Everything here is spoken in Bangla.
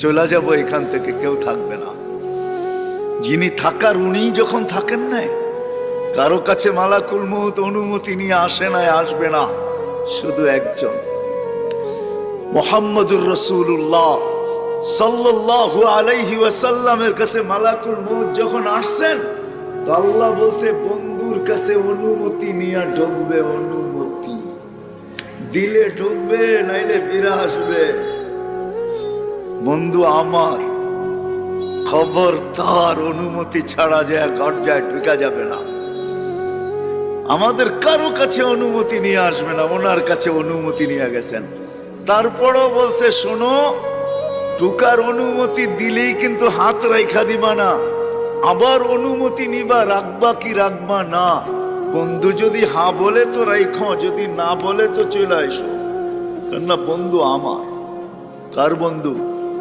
চলে যাব এখান থেকে, কেউ থাকবে না। যিনি থাকার উনি যখন থাকেন না, কারো কাছে মালাকুল মউত অনুমতি নিয়ে আসে না, আসবে না। শুধু একজন মুহাম্মদুর রাসূলুল্লাহ সাল্লাল্লাহু আলাইহি ওয়াসাল্লামের কাছে মালাকুল মউত যখন আসছেন, তো আল্লাহ বলছে বন্ধুর কাছে অনুমতি নিয়ে ঢুকবে, অনুমতি দিলে ঢুকবে, নাইলে ফিরে আসবে। বন্ধু আমার, খবর তার অনুমতি ছাড়া যায় গর্জায় ঢুকা যাবে না। আমাদের কারো কাছে অনুমতি নিয়ে আসবে না, ওনার কাছে অনুমতি নিয়ে গেছেন। তারপরও বলছে শোনো, ঢুকার অনুমতি দিলেই কিন্তু হাত রাইখা দিবা না, আবার অনুমতি নিবা, রাখবা কি রাখবা না। বন্ধু যদি হ্যাঁ বলে তো রাইখো, যদি না বলে তো চলে আসো। কেননা বন্ধু আমার। কার বন্ধু?